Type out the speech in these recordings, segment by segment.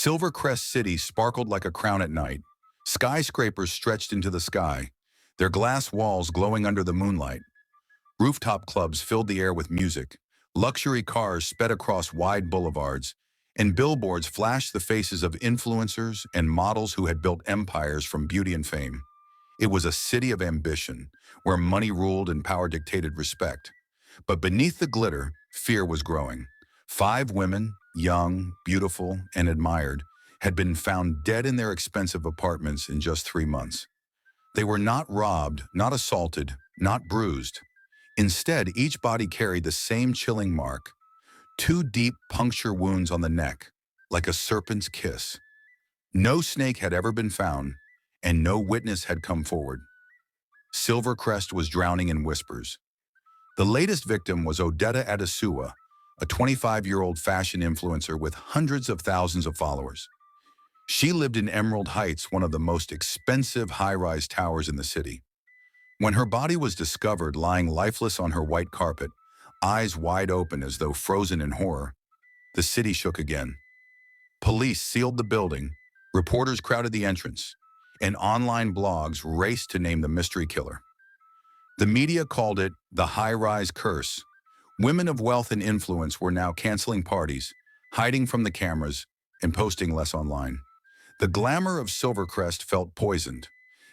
Silvercrest City sparkled like a crown at night. Skyscrapers stretched into the sky, their glass walls glowing under the moonlight. Rooftop clubs filled the air with music. Luxury cars sped across wide boulevards, and billboards flashed the faces of influencers and models who had built empires from beauty and fame. It was a city of ambition, where money ruled and power dictated respect. But beneath the glitter, fear was growing. 5 women, young, beautiful, and admired, had been found dead in their expensive apartments in just 3 months. They were not robbed, not assaulted, not bruised. Instead, each body carried the same chilling mark: 2 deep puncture wounds on the neck, like a serpent's kiss. No snake had ever been found, and no witness had come forward. Silvercrest was drowning in whispers. The latest victim was Odetta Adua, a 25-year-old fashion influencer with hundreds of thousands of followers. She lived in Emerald Heights, one of the most expensive high-rise towers in the city. When her body was discovered lying lifeless on her white carpet, eyes wide open as though frozen in horror, the city shook again. Police sealed the building, reporters crowded the entrance, and online blogs raced to name the mystery killer. The media called it the high-rise curse. Women of wealth and influence were now canceling parties, hiding from the cameras, and posting less online. The glamour of Silvercrest felt poisoned,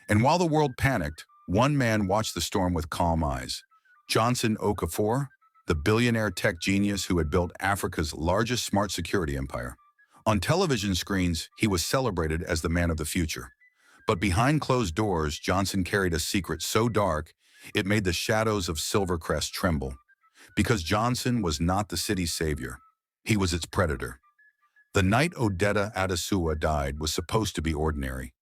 and while the world panicked, one man watched the storm with calm eyes. Johnson Okafor, the billionaire tech genius who had built Africa's largest smart security empire. On television screens, he was celebrated as the man of the future. But behind closed doors, Johnson carried a secret so dark, it made the shadows of Silvercrest tremble. Because Johnson was not the city's savior, he was its predator. The night Odetta Adua died was supposed to be ordinary.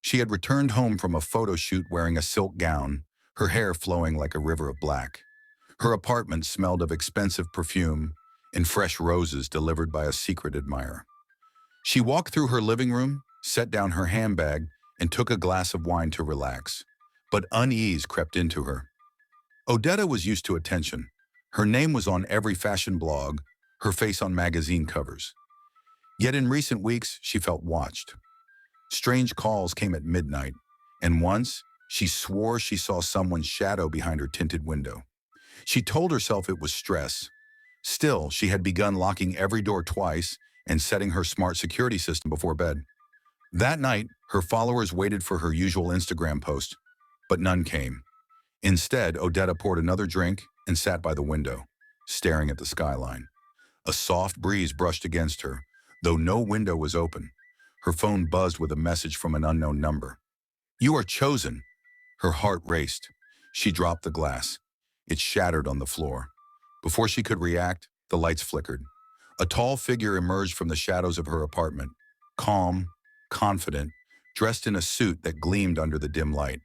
She had returned home from a photo shoot wearing a silk gown, her hair flowing like a river of black. Her apartment smelled of expensive perfume and fresh roses delivered by a secret admirer. She walked through her living room, set down her handbag, and took a glass of wine to relax. But unease crept into her. Odetta was used to attention. Her name was on every fashion blog, her face on magazine covers. Yet in recent weeks, she felt watched. Strange calls came at midnight, and once, she swore she saw someone's shadow behind her tinted window. She told herself it was stress. Still, she had begun locking every door twice and setting her smart security system before bed. That night, her followers waited for her usual Instagram post, but none came. Instead, Odetta poured another drink and sat by the window, staring at the skyline. A soft breeze brushed against her, though no window was open. Her phone buzzed with a message from an unknown number. "You are chosen." Her heart raced. She dropped the glass. It shattered on the floor. Before she could react, the lights flickered. A tall figure emerged from the shadows of her apartment, calm, confident, dressed in a suit that gleamed under the dim light.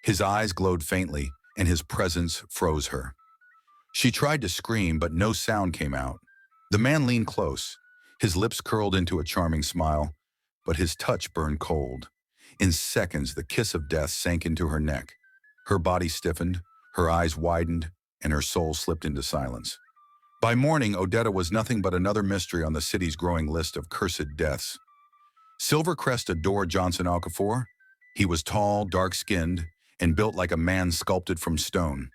His eyes glowed faintly, and his presence froze her. She tried to scream, but no sound came out. The man leaned close. His lips curled into a charming smile, but his touch burned cold. In seconds, the kiss of death sank into her neck. Her body stiffened, her eyes widened, and her soul slipped into silence. By morning, Odetta was nothing but another mystery on the city's growing list of cursed deaths. Silvercrest adored Johnson Okafor. He was tall, dark-skinned, and built like a man sculpted from stone.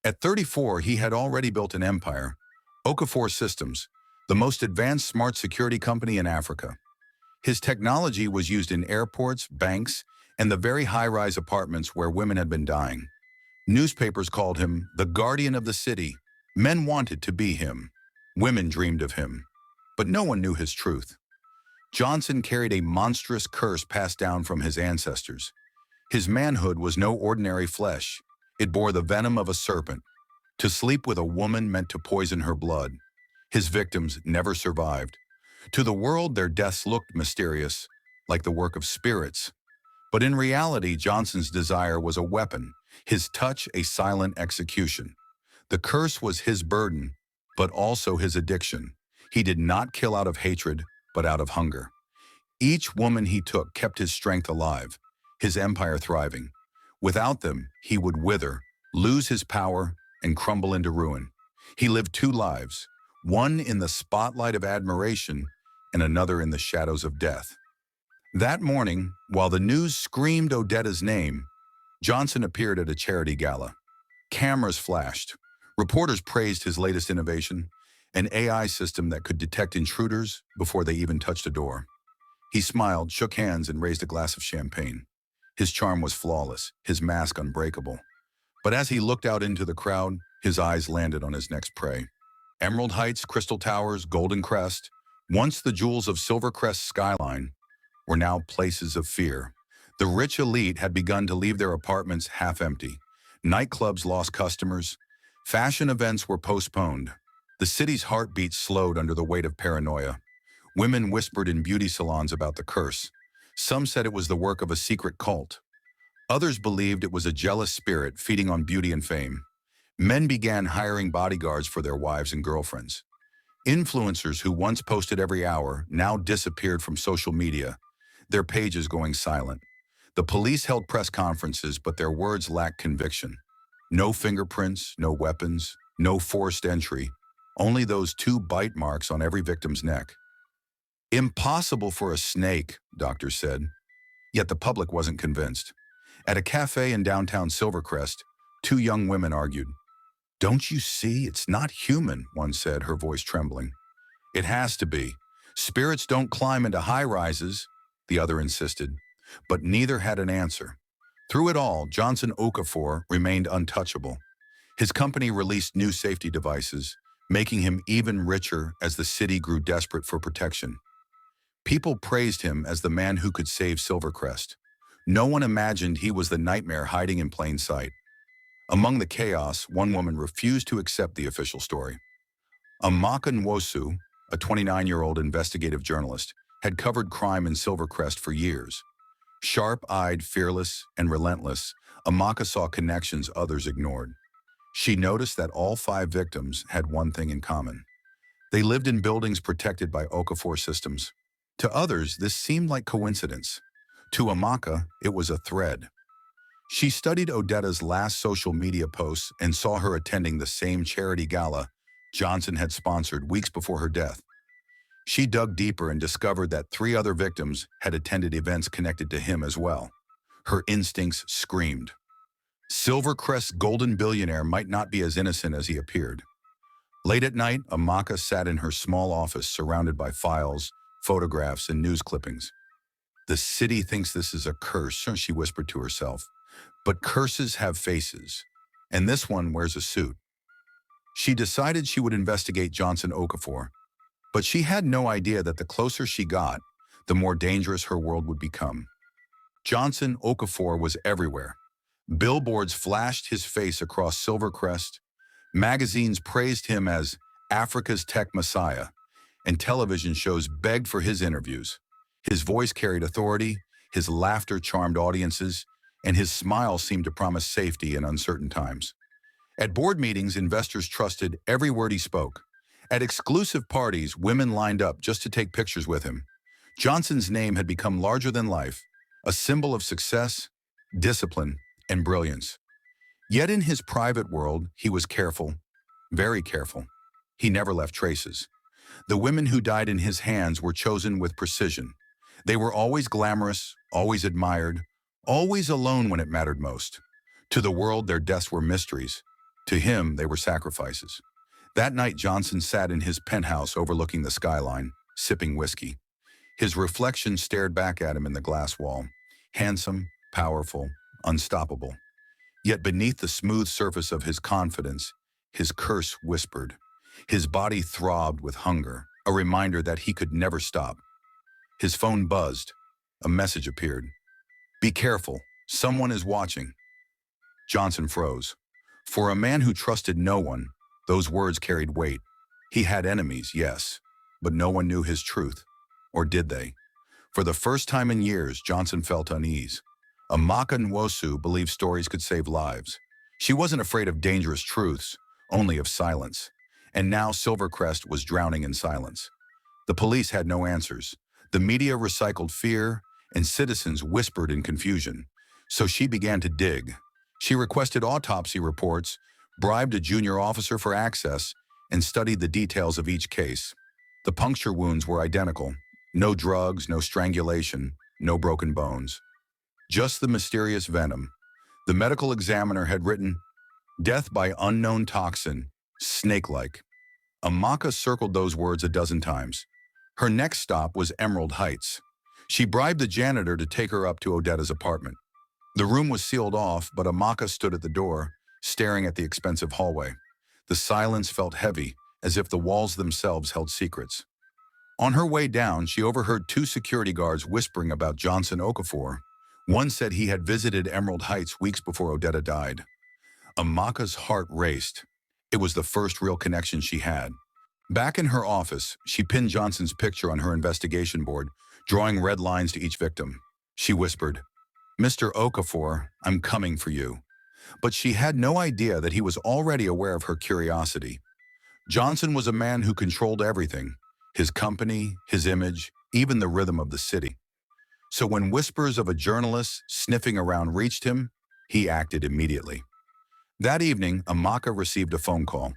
At 34, he had already built an empire, Okafor Systems, the most advanced smart security company in Africa. His technology was used in airports, banks, and the very high-rise apartments where women had been dying. Newspapers called him the guardian of the city. Men wanted to be him. Women dreamed of him. But no one knew his truth. Johnson carried a monstrous curse passed down from his ancestors. His manhood was no ordinary flesh. It bore the venom of a serpent. To sleep with a woman meant to poison her blood. His victims never survived. To the world, their deaths looked mysterious, like the work of spirits. But in reality, Johnson's desire was a weapon, his touch a silent execution. The curse was his burden, but also his addiction. He did not kill out of hatred, but out of hunger. Each woman he took kept his strength alive, his empire thriving. Without them, he would wither, lose his power, and crumble into ruin. He lived 2 lives, one in the spotlight of admiration and another in the shadows of death. That morning, while the news screamed Odetta's name, Johnson appeared at a charity gala. Cameras flashed. Reporters praised his latest innovation, an AI system that could detect intruders before they even touched a door. He smiled, shook hands, and raised a glass of champagne. His charm was flawless, his mask unbreakable. But as he looked out into the crowd, his eyes landed on his next prey. Emerald Heights, Crystal Towers, Golden Crest, once the jewels of Silvercrest skyline, were now places of fear. The rich elite had begun to leave their apartments half empty. Nightclubs lost customers. Fashion events were postponed. The city's heartbeat slowed under the weight of paranoia. Women whispered in beauty salons about the curse. Some said it was the work of a secret cult. Others believed it was a jealous spirit feeding on beauty and fame. Men began hiring bodyguards for their wives and girlfriends. Influencers who once posted every hour now disappeared from social media, their pages going silent. The police held press conferences, but their words lacked conviction. No fingerprints, no weapons, no forced entry, only those 2 bite marks on every victim's neck. Impossible for a snake, doctors said. Yet the public wasn't convinced. At a cafe in downtown Silvercrest, 2 young women argued. "Don't you see? It's not human," one said, her voice trembling. "It has to be. Spirits don't climb into high-rises," the other insisted. But neither had an answer. Through it all, Johnson Okafor remained untouchable. His company released new safety devices, making him even richer as the city grew desperate for protection. People praised him as the man who could save Silvercrest. No one imagined he was the nightmare hiding in plain sight. Among the chaos, one woman refused to accept the official story. Amaka, a 29-year-old investigative journalist, had covered crime in Silvercrest for years. Sharp-eyed, fearless, and relentless, Amaka saw connections others ignored. She noticed that all 5 victims had one thing in common. They lived in buildings protected by Okafor systems. To others, this seemed like coincidence. To Amaka, it was a thread. She studied Odetta's last social media posts and saw her attending the same charity gala Johnson had sponsored weeks before her death. She dug deeper and discovered that 3 other victims had attended events connected to him as well. Her instincts screamed. Silvercrest's golden billionaire might not be as innocent as he appeared. Late at night, Amaka sat in her small office surrounded by files, photographs, and news clippings. "The city thinks this is a curse," she whispered to herself. "But curses have faces, and this one wears a suit." She decided she would investigate Johnson Okafor, but she had no idea that the closer she got, the more dangerous her world would become. Johnson Okafor was everywhere. Billboards flashed his face across Silvercrest, magazines praised him as Africa's tech messiah, and television shows begged for his interviews. His voice carried authority, his laughter charmed audiences, and his smile seemed to promise safety in uncertain times. At board meetings, investors trusted every word he spoke. At exclusive parties, women lined up just to take pictures with him. Johnson's name had become larger than life, a symbol of success, discipline, and brilliance. Yet in his private world, he was careful, very careful. He never left traces. The women who died in his hands were chosen with precision. They were always glamorous, always admired, always alone when it mattered most. To the world, their deaths were mysteries. To him, they were sacrifices. That night, Johnson sat in his penthouse overlooking the skyline, sipping whiskey. His reflection stared back at him in the glass wall. Handsome, powerful, unstoppable. Yet beneath the smooth surface of his confidence, his curse whispered. His body throbbed with hunger, a reminder that he could never stop. His phone buzzed. A message appeared. "Be careful, someone is watching." Johnson froze. For a man who trusted no one, those words carried weight. He had enemies, yes, but no one knew his truth. Or did they? For the first time in years, Johnson felt unease. Amaka believed stories could save lives. She wasn't afraid of dangerous truths, only of silence. And now Silvercrest was drowning in silence. The police had no answers. The media recycled fear, and citizens whispered in confusion. So she began to dig. She requested autopsy reports, bribed a junior officer for access, and studied the details of each case. The puncture wounds were identical, No drugs, no strangulation, no broken bones. Just the mysterious venom. The medical examiner had written, "Death by unknown toxin, snake-like." Amaka circled those words a dozen times. Her next stop was Emerald Heights. She bribed the janitor to take her up to Odetta's apartment. The room was sealed off, but Amaka stood at the door, staring at the expensive hallway. The silence felt heavy, as if the walls themselves held secrets. On her way down, she overheard two security guards whispering about Johnson Okafor. One said he had visited Emerald Heights weeks before Odetta died. Amaka's heart raced. It was the first real connection she had. Back in her office, she pinned Johnson's picture on her investigation board, drawing red lines to each victim. She whispered, "Mr. Okafor, I'm coming for you." But she had no idea that he was already aware of her curiosity. Johnson was a man who controlled everything, his company, his image, even the rhythm of the city. So when whispers of a journalist sniffing around reached him, he acted immediately. That evening, Amaka received a phone call.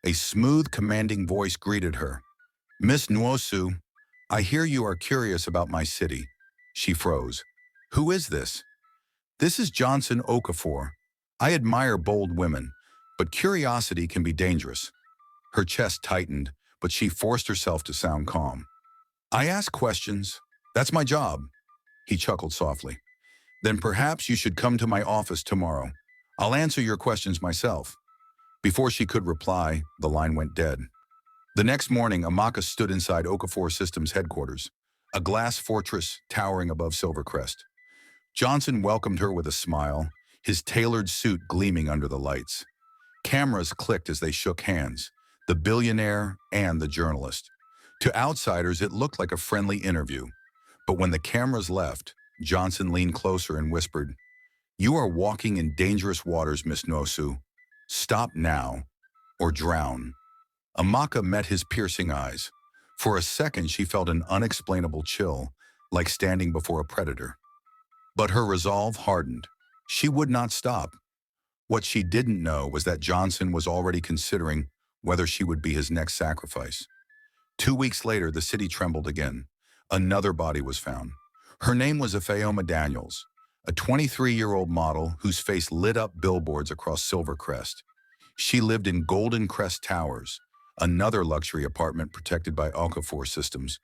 A smooth, commanding voice greeted her. "Miss Nwosu, I hear you are curious about my city." She froze. "Who is this?" "This is Johnson Okafor. I admire bold women, but curiosity can be dangerous." Her chest tightened, but she forced herself to sound calm. "I ask questions. That's my job." He chuckled softly. "Then perhaps you should come to my office tomorrow. I'll answer your questions myself." Before she could reply, the line went dead. The next morning, Amaka stood inside Okafor Systems headquarters, a glass fortress towering above Silvercrest. Johnson welcomed her with a smile, his tailored suit gleaming under the lights. Cameras clicked as they shook hands, the billionaire and the journalist. To outsiders, it looked like a friendly interview. But when the cameras left, Johnson leaned closer and whispered, "You are walking in dangerous waters, Miss Nosu. Stop now, or drown." Amaka met his piercing eyes. For a second, she felt an unexplainable chill, like standing before a predator. But her resolve hardened. She would not stop. What she didn't know was that Johnson was already considering whether she would be his next sacrifice. 2 weeks later, the city trembled again. Another body was found. Her name was Ifeoma Daniels, a 23-year-old model whose face lit up billboards across Silvercrest. She lived in Golden Crest Towers, another luxury apartment protected by Okafor Systems.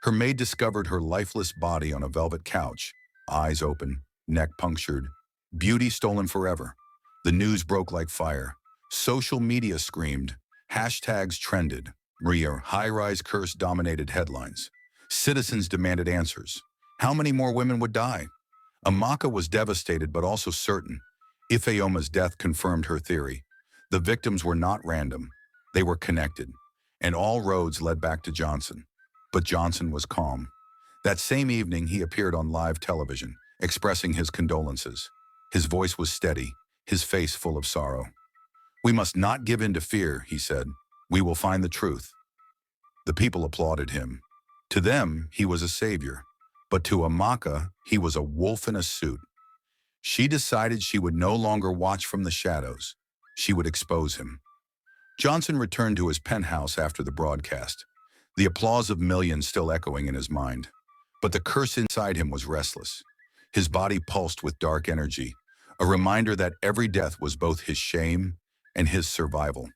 Her maid discovered her lifeless body on a velvet couch, eyes open, neck punctured, beauty stolen forever. The news broke like fire. Social media screamed. Hashtags trended. Her high-rise curse dominated headlines. Citizens demanded answers. How many more women would die? Amaka was devastated but also certain. Ifeoma's death confirmed her theory. The victims were not random. They were connected, and all roads led back to Johnson. But Johnson was calm. That same evening, he appeared on live television, expressing his condolences. His voice was steady, his face full of sorrow. "We must not give in to fear," he said. "We will find the truth." The people applauded him. To them, he was a savior. But to Amaka, he was a wolf in a suit. She decided she would no longer watch from the shadows. She would expose him. Johnson returned to his penthouse after the broadcast, the applause of millions still echoing in his mind. But the curse inside him was restless. His body pulsed with dark energy, a reminder that every death was both his shame and his survival.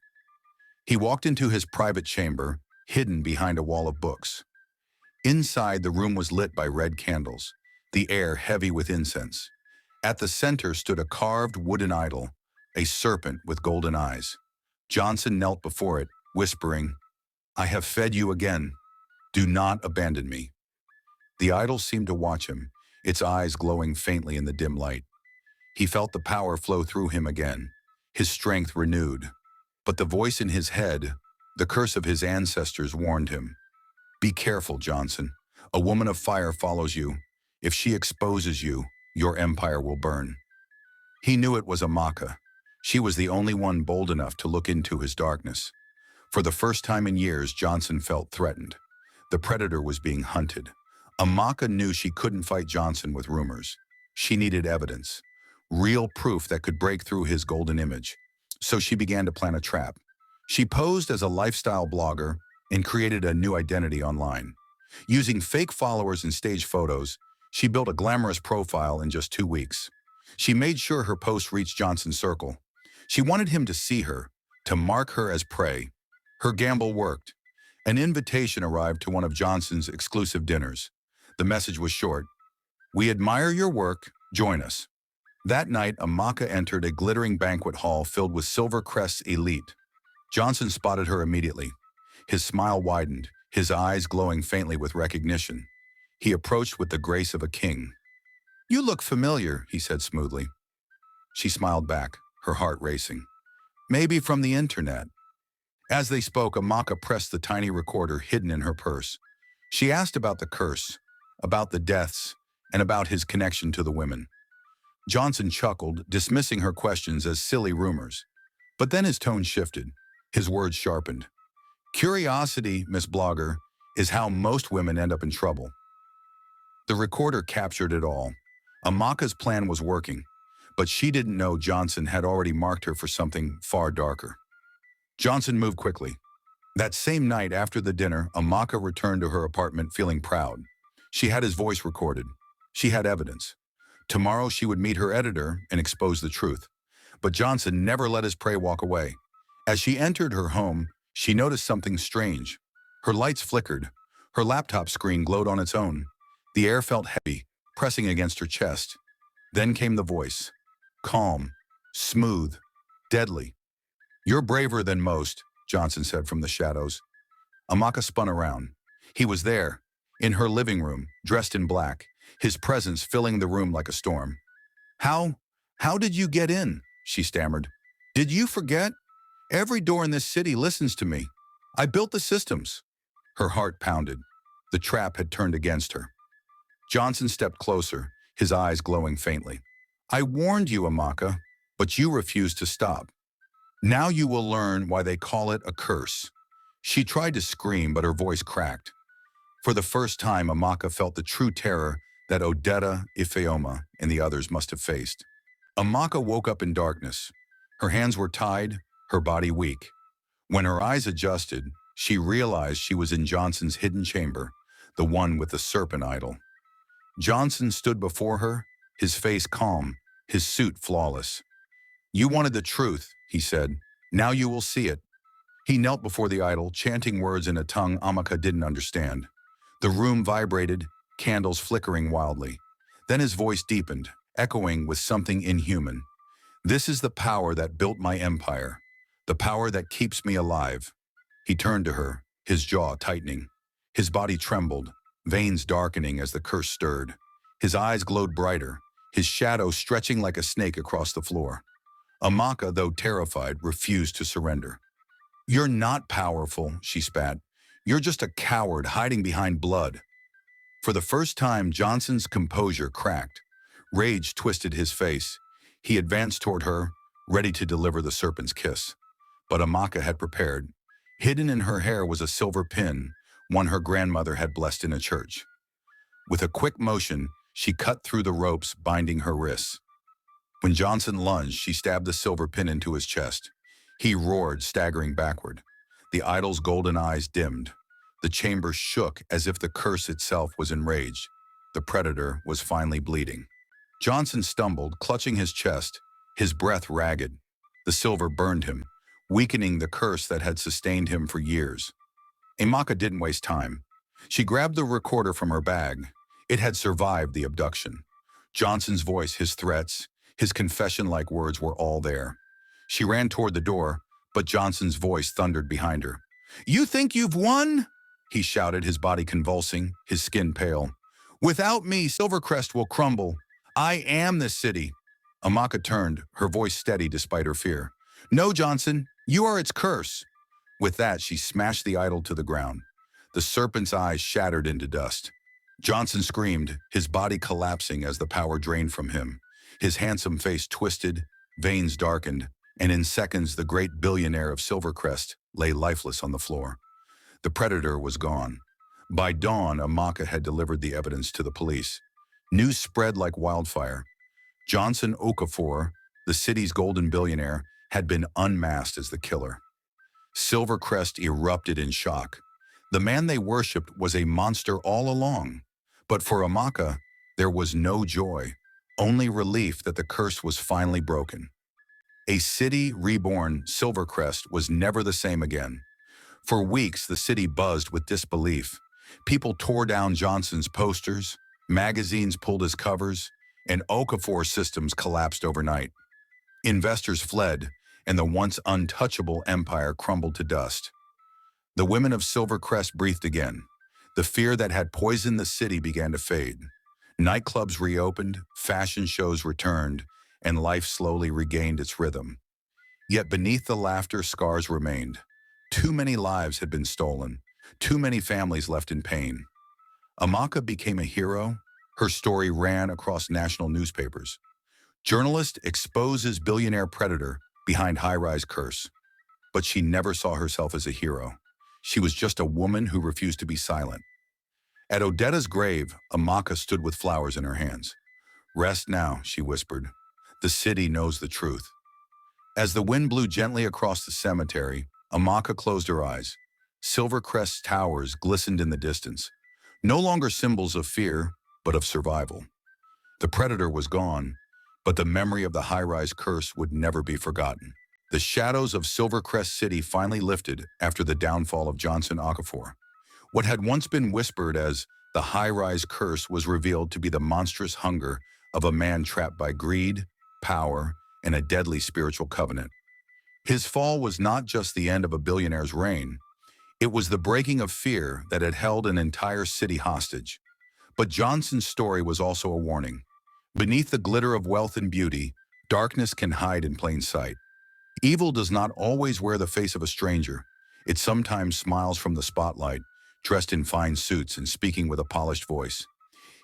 He walked into his private chamber, hidden behind a wall of books. Inside, the room was lit by red candles, the air heavy with incense. At the center stood a carved wooden idol, a serpent with golden eyes. Johnson knelt before it, whispering, "I have fed you again. Do not abandon me." The idol seemed to watch him, its eyes glowing faintly in the dim light. He felt the power flow through him again, his strength renewed. But the voice in his head, the curse of his ancestors, warned him. "Be careful, Johnson. A woman of fire follows you. If she exposes you, your empire will burn." He knew it was Amaka. She was the only one bold enough to look into his darkness. For the first time in years, Johnson felt threatened. The predator was being hunted. Amaka knew she couldn't fight Johnson with rumors. She needed evidence, real proof that could break through his golden image. So she began to plan a trap. She posed as a lifestyle blogger and created a new identity online. Using fake followers and staged photos, she built a glamorous profile in just 2 weeks. She made sure her posts reached Johnson's circle. She wanted him to see her, to mark her as prey. Her gamble worked. An invitation arrived to one of Johnson's exclusive dinners. The message was short: "We admire your work, join us." That night, Amaka entered a glittering banquet hall filled with Silvercrest's elite. Johnson spotted her immediately. His smile widened, his eyes glowing faintly with recognition. He approached with the grace of a king. "You look familiar," he said smoothly. She smiled back, her heart racing. "Maybe from the internet." As they spoke, Amaka pressed the tiny recorder hidden in her purse. She asked about the curse, about the deaths, and about his connection to the women. Johnson chuckled, dismissing her questions as silly rumors. But then his tone shifted, his words sharpened. "Curiosity, Miss Blogger, is how most women end up in trouble." The recorder captured it all. Amaka's plan was working, but she didn't know Johnson had already marked her for something far darker. Johnson moved quickly. That same night after the dinner, Amaka returned to her apartment feeling proud. She had his voice recorded. She had evidence. Tomorrow she would meet her editor and expose the truth. But Johnson never let his prey walk away. As she entered her home, she noticed something strange. Her lights flickered. Her laptop screen glowed on its own. The air felt heavy, pressing against her chest. Then came the voice. Calm, smooth, deadly. "You're braver than most," Johnson said from the shadows. Amaka spun around. He was there, in her living room, dressed in black, his presence filling the room like a storm. How did you get in?" she stammered. "Did you forget? Every door in this city listens to me. I built the systems." Her heart pounded. The trap had turned against her. Johnson stepped closer, his eyes glowing faintly. "I warned you, Amaka, but you refused to stop. Now you will learn why they call it a curse." She tried to scream, but her voice cracked. For the first time, Amaka felt the true terror that Odetta Adua and the others must have faced. Amaka woke up in darkness. Her hands were tied, her body weak. When her eyes adjusted, she realized she was in Johnson's hidden chamber, the one with the serpent idol. Johnson stood before her, his face calm, his suit flawless. "You wanted the truth," he said. "Now you will see it." He knelt before the idol, chanting words in a tongue Amaka didn't understand. The room vibrated, candles flickering wildly. Then his voice deepened, echoing with something inhuman. "This is the power that built my empire, the power that keeps me alive." He turned to her, his jaw tightening. His body trembled, veins darkening as the curse stirred. His eyes glowed brighter, his shadow stretching like a snake across the floor. Amaka, though terrified, refused to surrender. "You're not powerful," she spat. "You're just a coward hiding behind blood." For the first time, Johnson's composure cracked. Rage twisted his face. He advanced toward her, ready to deliver the serpent's kiss. But Amaka had prepared. Hidden in her hair was a silver pin, one her grandmother had blessed in a church. With a quick motion, she cut through the ropes binding her wrists. When Johnson lunged, she stabbed the silver pin into his chest. He roared, staggering backward. The idol's golden eyes dimmed. The chamber shook as if the curse itself was enraged. The predator was finally bleeding. Johnson stumbled, clutching his chest, his breath ragged. The silver burned him, weakening the curse that had sustained him for years. Amaka didn't waste time. She grabbed the recorder from her bag. It had survived the abduction. Johnson's voice, his threats, his confession-like words were all there. She ran toward the door, but Johnson's voice thundered behind her. "You think you've won?" he shouted, his body convulsing, his skin pale. "Without me, Silvercrest will crumble. I am this city." Amaka turned, her voice steady despite her fear. "No, Johnson, you are its curse." With that, she smashed the idol to the ground. The serpent's eyes shattered into dust. Johnson screamed, his body collapsing as the power drained from him. His handsome face twisted, veins darkened, and in seconds the great billionaire of Silvercrest lay lifeless on the floor. The predator was gone. By dawn, Amaka had delivered the evidence to the police. News spread like wildfire. Johnson Okafor, the city's golden billionaire, had been unmasked as the killer. Silvercrest erupted in shock. The man they worshipped was a monster all along. But for Amaka, there was no joy, only relief that the curse was finally broken. A city reborn, Silvercrest, was never the same again. For weeks, the city buzzed with disbelief. People tore down Johnson's posters, magazines pulled his covers, and Okafor systems collapsed overnight. Investors fled, and the once untouchable empire crumbled to dust. The women of Silvercrest breathed again. The fear that had poisoned the city began to fade. Nightclubs reopened, fashion shows returned, and life slowly regained its rhythm. Yet beneath the laughter, scars remained. Too many lives had been stolen, too many families left in pain. Amaka became a hero. Her story ran across national newspapers. Journalist exposes billionaire predator behind high-rise curse. But she never saw herself as a hero. She was just a woman who refused to be silent. At Odetta's grave, Amaka stood with flowers in her hands. "Rest now," she whispered. "The city knows the truth." As the wind blew gently across the cemetery, Amaka closed her eyes. Silvercrest's towers glistened in the distance, no longer symbols of fear, but of survival. The predator was gone, but the memory of the high-rise curse would never be forgotten. The shadows of Silvercrest City finally lifted after the downfall of Johnson Okafor. What had once been whispered as the high-rise curse was revealed to be the monstrous hunger of a man trapped by greed, power, and a deadly spiritual covenant. His fall was not just the end of a billionaire's reign. It was the breaking of fear that had held an entire city hostage. But Johnson's story was also a warning. Beneath the glitter of wealth and beauty, darkness can hide in plain sight. Evil does not always wear the face of a stranger. It sometimes smiles from the spotlight, dressed in fine suits and speaking with a polished voice.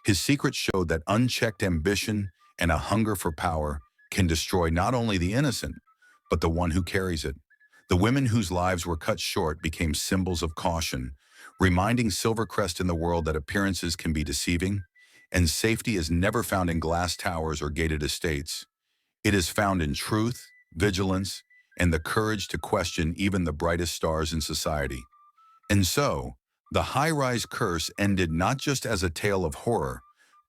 His secret showed that unchecked ambition and a hunger for power can destroy not only the innocent, but the one who carries it. The women whose lives were cut short became symbols of caution, reminding Silvercrest in the world that appearances can be deceiving, and safety is never found in glass towers or gated estates. It is found in truth, vigilance, and the courage to question even the brightest stars in society. And so, the high-rise curse ended not just as a tale of horror,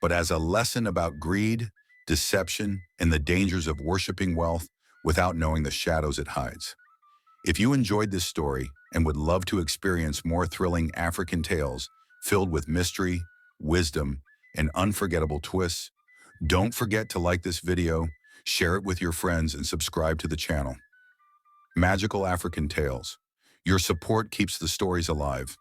but as a lesson about greed, deception, and the dangers of worshiping wealth without knowing the shadows it hides. If you enjoyed this story and would love to experience more thrilling African tales filled with mystery, wisdom, and unforgettable twists, don't forget to like this video, share it with your friends, and subscribe to the channel. Magical African Tales. Your support keeps the stories alive.